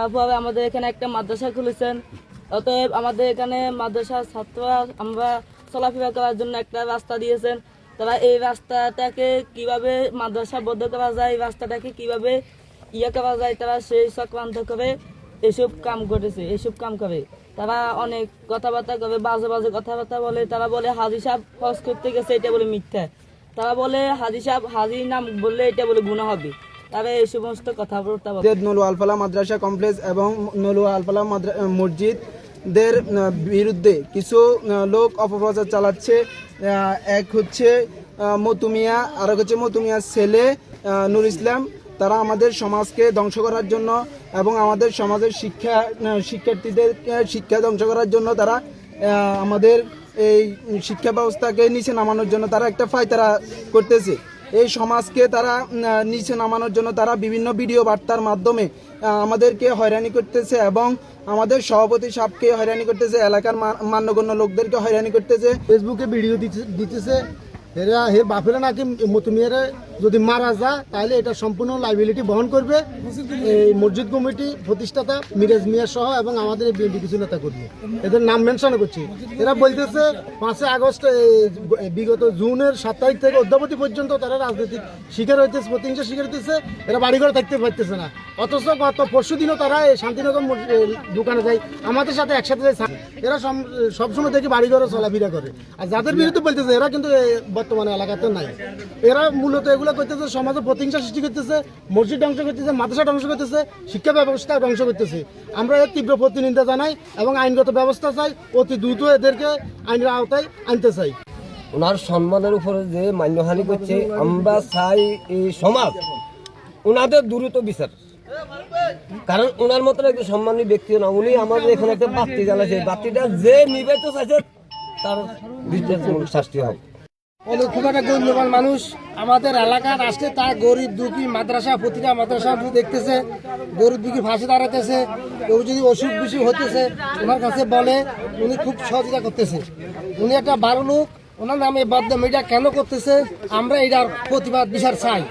তারপরে আমাদের এখানে একটা মাদ্রাসা খুলেছেন। অতএব আমাদের এখানে মাদ্রাসার ছাত্ররা আমরা চলাফেরা করার জন্য একটা রাস্তা দিয়েছেন। তারা এই রাস্তাটাকে কিভাবে মাদ্রাসা বদ্ধ করা যায়, এই রাস্তাটাকে কিভাবে করা যায়, তারা সেই চক্রান্ত করে এসব কাম করে। তারা অনেক কথাবার্তা করে, বাজে বাজে কথাবার্তা বলে। তারা বলে হাজি সাহেব হজ করতে গেছে, এটা বলে মিথ্যা। তারা বলে হাজি সাহেব, হাজির নাম বললে এটা বলে গুনাহ হবে। তারা এই সমস্ত কথাবার্তা বলে। নলুয়া আলফালা মাদ্রাসা কমপ্লেক্স এবং নলুয়া আলফালা মসজিদদের বিরুদ্ধে কিছু লোক অপপ্রচার চালাচ্ছে। এক হচ্ছে মতু মিয়া, আর হচ্ছে মতু মিয়ার ছেলে নূর ইসলাম। তারা আমাদের সমাজকে ধ্বংস করার জন্য এবং আমাদের সমাজের শিক্ষার্থীদের শিক্ষা ধ্বংস করার জন্য তারা আমাদের এই শিক্ষা ব্যবস্থাকে নিচে নামানোর জন্য তারা একটা ফায়তারা করতেছে। এই সমাজকে তারা নিচে নামানোর জন্য তারা বিভিন্ন ভিডিও বার্তার মাধ্যমে আমাদেরকে হয়রানি করতেছে এবং আমাদের সভাপতি সাহেবকে হয়রানি করতেছে, এলাকার মান্যগণ্য লোকদেরকে হয়রানি করতেছে। ফেসবুকে ভিডিও দিতেছে এরা হে বাপেরা নাকি মতুমিয়ারে যদি মারা যায় তাহলে এটা সম্পূর্ণ লাইবিলিটি বহন করবে এই মসজিদ কমিটি প্রতিষ্ঠাতা মিরাজ মিয়া সহ এবং আমাদের এই বিএনপি কিছু নেতা করবে। এদের নাম মেনশন করছি। এরা বলতেছে 5 আগস্ট বিগত জুনের 7 তারিখ থেকে অদ্যাবধি পর্যন্ত তারা রাজনৈতিক শিকার হইতেছে, প্রতিহিংসা শিকার হইতেছে। এরা বাড়িঘরে থাকতে পারতেছে না, অথচ গত পরশু দিনও তারা এই শান্তিনগর দোকানে যায়, আমাদের সাথে একসাথে যায়। এরা সবসময় দেখি বাড়িঘরে চলাফেরা করে। আর যাদের বিরুদ্ধে বলতেছে এরা কিন্তু বর্তমানে এলাকাতে নাই। এরা মূলত এগুলো করতেছে সমাজে প্রতিহিংসা সৃষ্টি করতেছে, মসজিদ ধ্বংস করতেছে, মাদ্রাসা ধ্বংস করতেছে, শিক্ষা ব্যবস্থা ধ্বংস করতেছে। আমরা এর তীব্র প্রতিনিন্দা জানাই এবং আইনগত ব্যবস্থা চাই, অতি দ্রুত এদেরকে আইনের আওতায় আনতে চাই। ওনার সম্মানের উপরে যে মান্যহানি করছে, আমরা চাই এই সমাজ ওনাদের দ্রুত বিচার। কারণ ওনার মতো একটা সম্মানী ব্যক্তি না, উনি আমাদের এখানে একটা বাতি জ্বালাচ্ছে, বাতিটা যে নিবে তো চাইছে তার বিচারমূলক শাস্তি হবে। উনি খুব একটা গণ্যমান মানুষ আমাদের এলাকার আসলে তার গরিব দুঃখী মাদ্রাসা, প্রতিটা মাদ্রাসা দেখতেছে, গরিব দুঃখী ফাঁসি দাঁড়াতেছে, কেউ যদি অসুখ বিসুখ হতেছে ওনার কাছে বলে, উনি খুব সহযোগিতা করতেছে। উনি একটা ভালো লোক, ওনার নামে বদনাম এটা কেন করতেছে, আমরা এটার প্রতিবাদ বিচার চাই।